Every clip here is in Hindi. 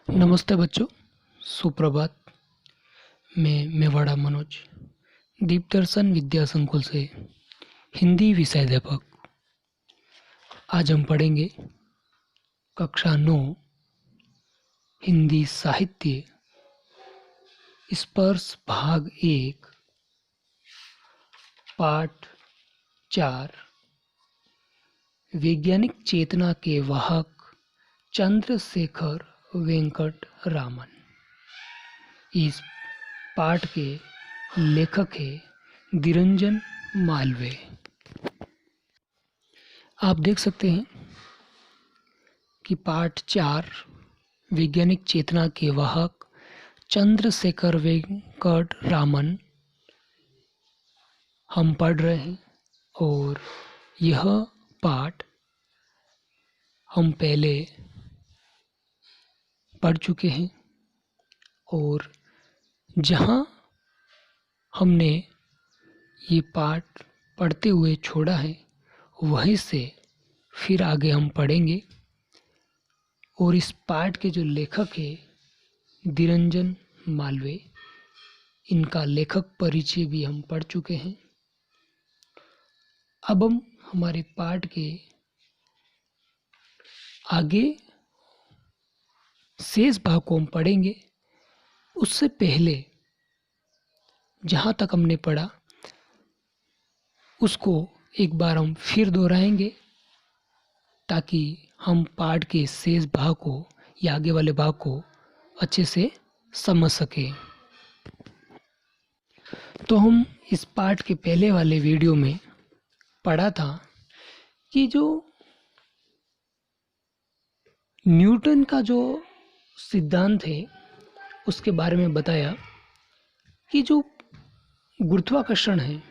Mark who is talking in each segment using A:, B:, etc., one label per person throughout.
A: नमस्ते बच्चों, सुप्रभात। मैं मेवाड़ा मनोज, दीपदर्शन विद्या संकुल से हिंदी विषयाध्यापक। आज हम पढ़ेंगे कक्षा 9 हिंदी साहित्य स्पर्श भाग 1 पाठ 4 वैज्ञानिक चेतना के वाहक चंद्रशेखर वेंकट रामन। इस पाठ के लेखक है निरंजन मालवे। आप देख सकते हैं कि पाठ 4 वैज्ञानिक चेतना के वाहक चंद्रशेखर वेंकट रामन हम पढ़ रहे हैं और यह पाठ हम पहले पढ़ चुके हैं और जहाँ हमने ये पाठ पढ़ते हुए छोड़ा है वहीं से फिर आगे हम पढ़ेंगे। और इस पाठ के जो लेखक है निरंजन मालवे, इनका लेखक परिचय भी हम पढ़ चुके हैं। अब हम हमारे पाठ के आगे शेष भाग को हम पढ़ेंगे। उससे पहले जहाँ तक हमने पढ़ा उसको एक बार हम फिर दोहराएंगे ताकि हम पाठ के शेष भाग को या आगे वाले भाग को अच्छे से समझ सकें। तो हम इस पाठ के पहले वाले वीडियो में पढ़ा था कि जो न्यूटन का जो सिद्धांत है उसके बारे में बताया कि जो गुरुत्वाकर्षण है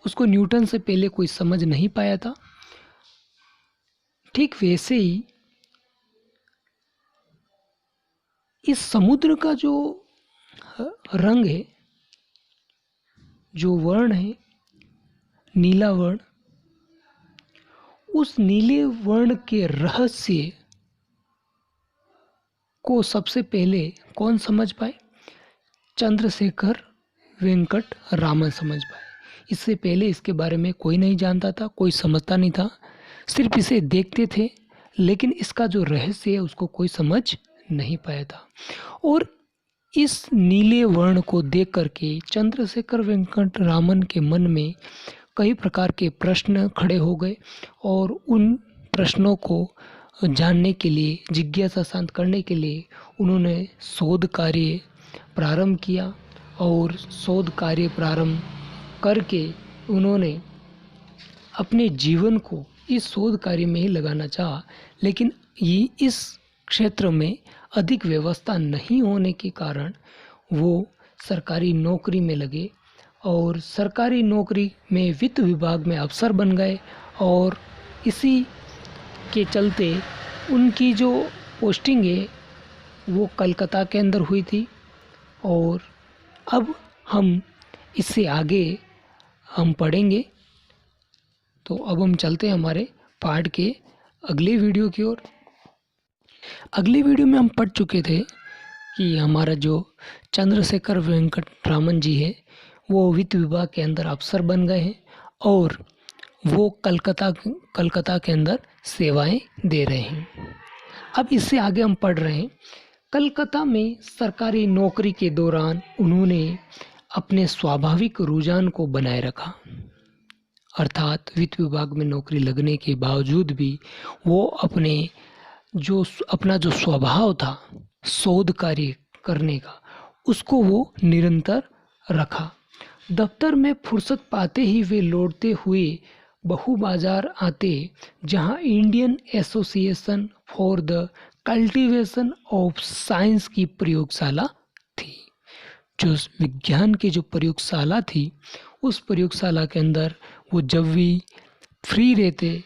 A: उसको न्यूटन से पहले कोई समझ नहीं पाया था। ठीक वैसे ही इस समुद्र का जो रंग है, जो वर्ण है नीला वर्ण, उस नीले वर्ण के रहस्य को सबसे पहले कौन समझ पाए? चंद्रशेखर वेंकट रामन समझ पाए। इससे पहले इसके बारे में कोई नहीं जानता था, कोई समझता नहीं था, सिर्फ इसे देखते थे, लेकिन इसका जो रहस्य है उसको कोई समझ नहीं पाया था। और इस नीले वर्ण को देख करके चंद्रशेखर वेंकट रामन के मन में कई प्रकार के प्रश्न खड़े हो गए और उन प्रश्नों को जानने के लिए, जिज्ञासा शांत करने के लिए उन्होंने शोध कार्य प्रारंभ किया। और शोध कार्य प्रारंभ करके उन्होंने अपने जीवन को इस शोध कार्य में ही लगाना चाहा, लेकिन ये इस क्षेत्र में अधिक व्यवस्था नहीं होने के कारण वो सरकारी नौकरी में लगे और सरकारी नौकरी में वित्त विभाग में अफसर बन गए। और इसी के चलते उनकी जो पोस्टिंग है वो कलकत्ता के अंदर हुई थी। और अब हम इससे आगे हम पढ़ेंगे। तो अब हम चलते हैं हमारे पाठ के अगले वीडियो की ओर। अगले वीडियो में हम पढ़ चुके थे कि हमारा जो चंद्रशेखर वेंकट रामन जी है वो वित्त विभाग के अंदर अफसर बन गए हैं और वो कलकत्ता के अंदर सेवाएं दे रहे हैं। अब इससे आगे हम पढ़ रहे हैं। कलकत्ता में सरकारी नौकरी के दौरान उन्होंने अपने स्वाभाविक रुझान को बनाए रखा, अर्थात वित्त विभाग में नौकरी लगने के बावजूद भी वो अपना जो स्वभाव था शोध कार्य करने का, उसको वो निरंतर रखा। दफ्तर में फुर्सत पाते ही वे लौटते हुए बहु बाजार आते, जहां Indian association for the cultivation of science की प्रयोगशाला थी। जो विज्ञान की जो प्रयोगशाला थी उस प्रयोगशाला के अंदर वो जब भी फ्री रहते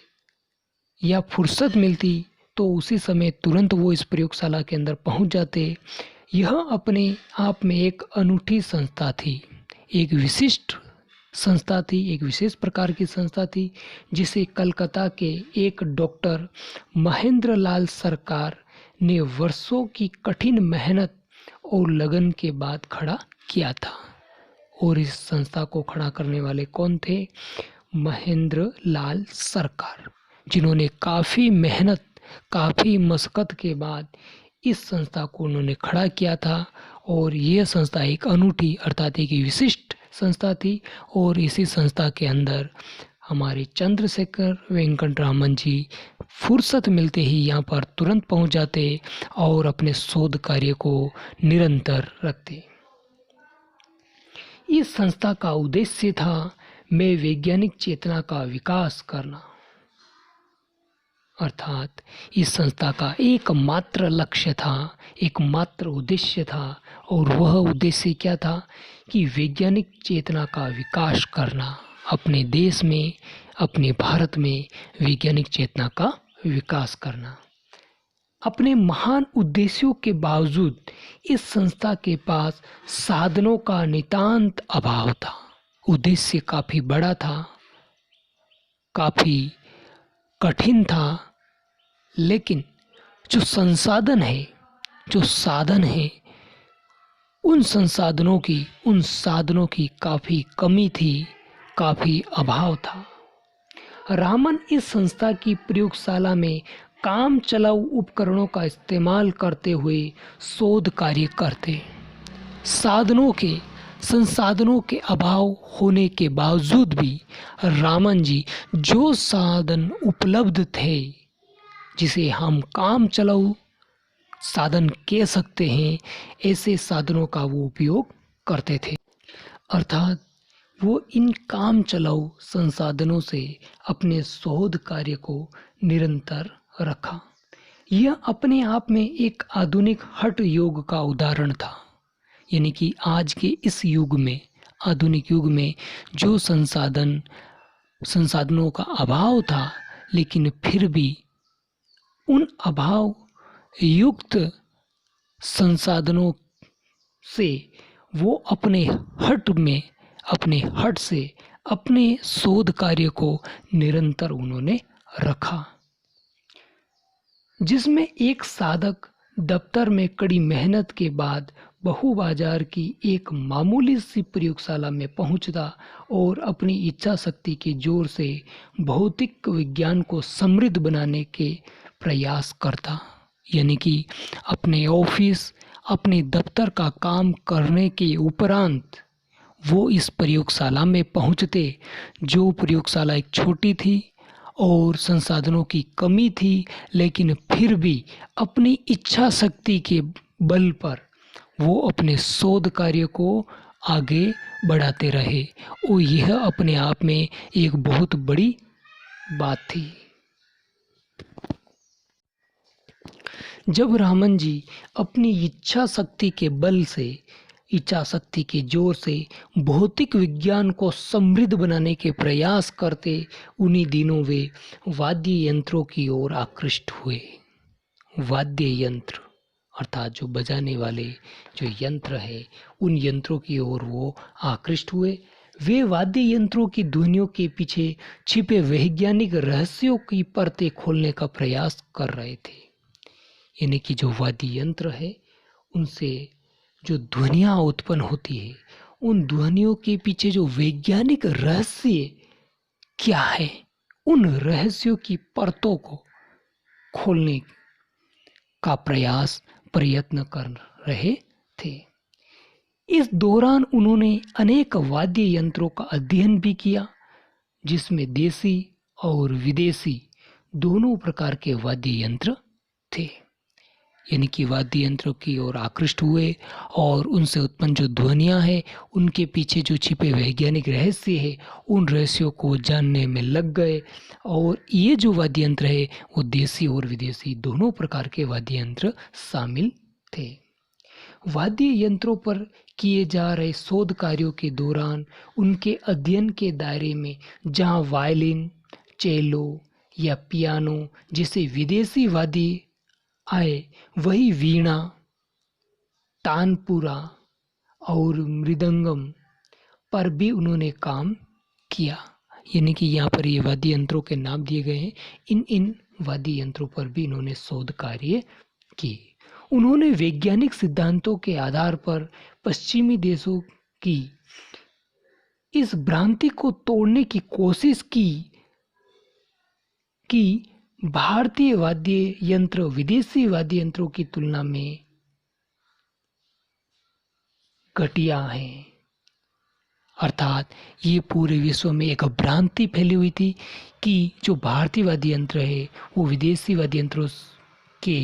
A: या फुर्सत मिलती तो उसी समय तुरंत वो इस प्रयोगशाला के अंदर पहुंच जाते। यह अपने आप में एक अनूठी संस्था थी, एक विशिष्ट संस्था थी, एक विशेष प्रकार की संस्था थी जिसे कलकत्ता के एक डॉक्टर महेंद्र लाल सरकार ने वर्षों की कठिन मेहनत और लगन के बाद खड़ा किया था। और इस संस्था को खड़ा करने वाले कौन थे? महेंद्र लाल सरकार, जिन्होंने काफ़ी मेहनत, काफ़ी मशक्क़त के बाद इस संस्था को उन्होंने खड़ा किया था। और यह संस्था एक अनूठी अर्थात एक विशिष्ट संस्था थी। और इसी संस्था के अंदर हमारे चंद्रशेखर वेंकट रामन जी फुर्सत मिलते ही यहाँ पर तुरंत पहुँच जाते और अपने शोध कार्य को निरंतर रखते। इस संस्था का उद्देश्य था में वैज्ञानिक चेतना का विकास करना। अर्थात इस संस्था का एकमात्र लक्ष्य था, एकमात्र उद्देश्य था। और वह उद्देश्य क्या था? कि वैज्ञानिक चेतना का विकास करना। अपने देश में, अपने भारत में वैज्ञानिक चेतना का विकास करना। अपने महान उद्देश्यों के बावजूद इस संस्था के पास साधनों का नितांत अभाव था। उद्देश्य काफ़ी बड़ा था, काफ़ी कठिन था, लेकिन जो संसाधन है, जो साधन है, उन साधनों की काफ़ी कमी थी, काफ़ी अभाव था। रामन इस संस्था की प्रयोगशाला में काम चलाऊ उपकरणों का इस्तेमाल करते हुए शोध कार्य करते। संसाधनों के अभाव होने के बावजूद भी रामन जी जो साधन उपलब्ध थे, जिसे हम काम चलाऊ साधन कह सकते हैं, ऐसे साधनों का वो उपयोग करते थे। अर्थात वो इन काम चलाऊ संसाधनों से अपने शोध कार्य को निरंतर रखा। यह अपने आप में एक आधुनिक हठ योग का उदाहरण था। यानी कि आज के इस युग में, आधुनिक युग में जो संसाधनों का अभाव था, लेकिन फिर भी उन अभाव युक्त संसाधनों से वो अपने हट से अपने शोध कार्य को निरंतर उन्होंने रखा, जिसमें एक साधक दफ्तर में कड़ी मेहनत के बाद बहु बाजार की एक मामूली सी प्रयोगशाला में पहुंचता और अपनी इच्छा शक्ति के जोर से भौतिक विज्ञान को समृद्ध बनाने के प्रयास करता। यानी कि अपने ऑफिस, अपने दफ्तर का काम करने के उपरांत वो इस प्रयोगशाला में पहुंचते, जो प्रयोगशाला एक छोटी थी और संसाधनों की कमी थी, लेकिन फिर भी अपनी इच्छा शक्ति के बल पर वो अपने शोध कार्य को आगे बढ़ाते रहे। और यह अपने आप में एक बहुत बड़ी बात थी। जब रामन जी अपनी इच्छा शक्ति के बल से, इच्छा शक्ति के जोर से भौतिक विज्ञान को समृद्ध बनाने के प्रयास करते, उन्हीं दिनों वे वाद्य यंत्रों की ओर आकृष्ट हुए। वाद्य यंत्र अर्थात जो बजाने वाले जो यंत्र है, उन यंत्रों की ओर वो आकृष्ट हुए। वे वाद्य यंत्रों की ध्वनियों के पीछे छिपे वैज्ञानिक रहस्यों की परतें खोलने का प्रयास कर रहे थे। यानी कि जो वाद्य यंत्र है, उनसे जो ध्वनियाँ उत्पन्न होती है, उन ध्वनियों के पीछे जो वैज्ञानिक रहस्य क्या है, उन रहस्यों की परतों को खोलने का प्रयत्न कर रहे थे। इस दौरान उन्होंने अनेक वाद्य यंत्रों का अध्ययन भी किया, जिसमें देसी और विदेशी दोनों प्रकार के वाद्य यंत्र थे। यानी कि वाद्य यंत्रों की ओर आकृष्ट हुए और उनसे उत्पन्न जो ध्वनियाँ हैं, उनके पीछे जो छिपे वैज्ञानिक रहस्य है, उन रहस्यों को जानने में लग गए। और ये जो वाद्य यंत्र है, वो देसी और विदेशी दोनों प्रकार के वाद्य यंत्र शामिल थे। वाद्य यंत्रों पर किए जा रहे शोध कार्यों के दौरान उनके अध्ययन के दायरे में जहाँ वायलिन, चेलो या पियानो जैसे विदेशी वाद्य आए, वही वीणा, तानपुरा और मृदंगम पर भी उन्होंने काम किया। यानी कि यहाँ पर ये वाद्य यंत्रों के नाम दिए गए हैं। इन वाद्य यंत्रों पर भी इन्होंने शोध कार्य किए। उन्होंने वैज्ञानिक सिद्धांतों के आधार पर पश्चिमी देशों की इस भ्रांति को तोड़ने की कोशिश की कि भारतीय वाद्य यंत्र विदेशी वाद्य यंत्रों की तुलना में घटिया हैं। अर्थात ये पूरे विश्व में एक भ्रांति फैली हुई थी कि जो भारतीय वाद्य यंत्र है वो विदेशी वाद्य यंत्रों के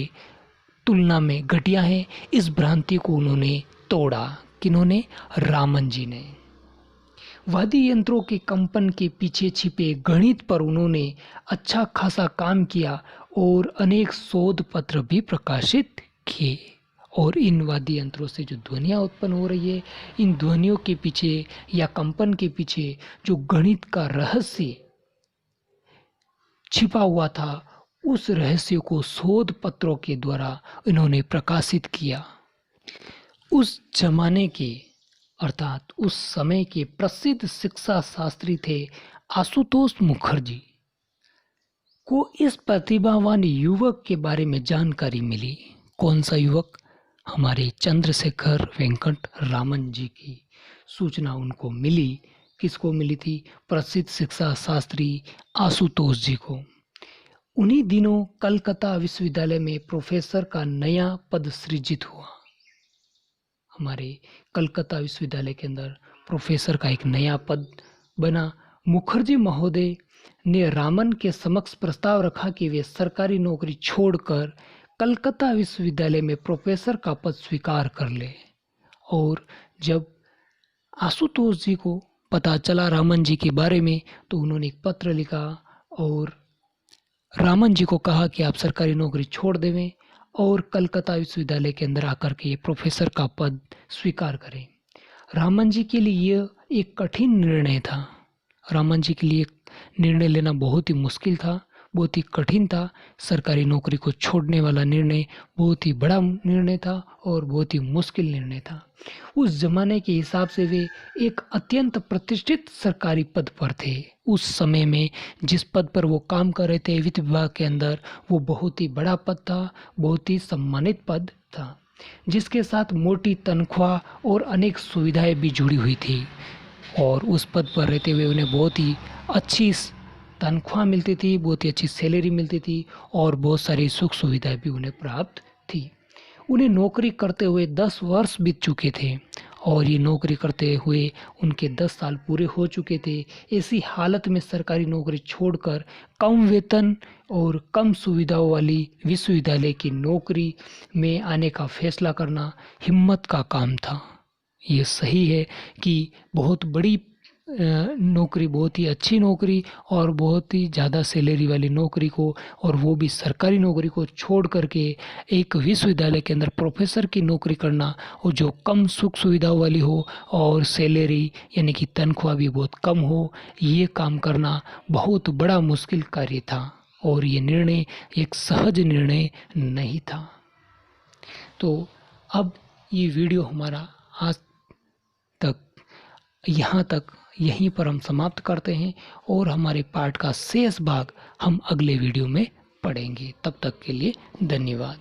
A: तुलना में घटिया है। इस भ्रांति को उन्होंने तोड़ा। किन्होंने? रामन जी ने। वाद्य यंत्रों के कंपन के पीछे छिपे गणित पर उन्होंने अच्छा खासा काम किया और अनेक शोध पत्र भी प्रकाशित किए। और इन वाद्य यंत्रों से जो ध्वनियाँ उत्पन्न हो रही है, इन ध्वनियों के पीछे या कंपन के पीछे जो गणित का रहस्य छिपा हुआ था, उस रहस्य को शोध पत्रों के द्वारा इन्होंने प्रकाशित किया। उस जमाने के अर्थात उस समय के प्रसिद्ध शिक्षा शास्त्री थे आशुतोष मुखर्जी को इस प्रतिभावान युवक के बारे में जानकारी मिली। कौन सा युवक? हमारे चंद्रशेखर वेंकट रामन जी की सूचना उनको मिली। किसको मिली थी? प्रसिद्ध शिक्षा शास्त्री आशुतोष जी को। उन्हीं दिनों कलकत्ता विश्वविद्यालय में प्रोफेसर का नया पद सृजित हुआ। हमारे कलकत्ता विश्वविद्यालय के अंदर प्रोफेसर का एक नया पद बना। मुखर्जी महोदय ने रामन के समक्ष प्रस्ताव रखा कि वे सरकारी नौकरी छोड़कर कलकत्ता विश्वविद्यालय में प्रोफेसर का पद स्वीकार कर ले। और जब आशुतोष जी को पता चला रामन जी के बारे में, तो उन्होंने एक पत्र लिखा और रामन जी को कहा कि आप सरकारी नौकरी छोड़ देवें और कलकत्ता विश्वविद्यालय के अंदर आकर के ये प्रोफेसर का पद स्वीकार करें। रामन जी के लिए यह एक कठिन निर्णय था। रामन जी के लिए निर्णय लेना बहुत ही मुश्किल था, बहुत ही कठिन था। सरकारी नौकरी को छोड़ने वाला निर्णय बहुत ही बड़ा निर्णय था और बहुत ही मुश्किल निर्णय था। उस जमाने के हिसाब से वे एक अत्यंत प्रतिष्ठित सरकारी पद पर थे। उस समय में जिस पद पर वो काम कर रहे थे वित्त विभाग के अंदर, वो बहुत ही बड़ा पद था, बहुत ही सम्मानित पद था, जिसके साथ मोटी तनख्वाह और अनेक सुविधाएं भी जुड़ी हुई थी। और उस पद पर रहते हुए उन्हें बहुत ही अच्छी तनख्वाह मिलती थी, बहुत ही अच्छी सैलरी मिलती थी और बहुत सारी सुख सुविधाएं भी उन्हें प्राप्त थी। उन्हें नौकरी करते हुए 10 वर्ष बीत चुके थे और ये नौकरी करते हुए उनके 10 साल पूरे हो चुके थे। ऐसी हालत में सरकारी नौकरी छोड़कर कम वेतन और कम सुविधाओं वाली विश्वविद्यालय की नौकरी में आने का फैसला करना हिम्मत का काम था। ये सही है कि बहुत बड़ी नौकरी, बहुत ही अच्छी नौकरी और बहुत ही ज़्यादा सैलरी वाली नौकरी को, और वो भी सरकारी नौकरी को छोड़ करके एक विश्वविद्यालय के अंदर प्रोफेसर की नौकरी करना, और जो कम सुख सुविधाओं वाली हो और सैलरी यानी कि तनख्वाह भी बहुत कम हो, ये काम करना बहुत बड़ा मुश्किल कार्य था और ये निर्णय एक सहज निर्णय नहीं था। तो अब ये वीडियो हमारा आज तक यहाँ तक यहीं पर हम समाप्त करते हैं और हमारे पाठ का शेष भाग हम अगले वीडियो में पढ़ेंगे। तब तक के लिए धन्यवाद।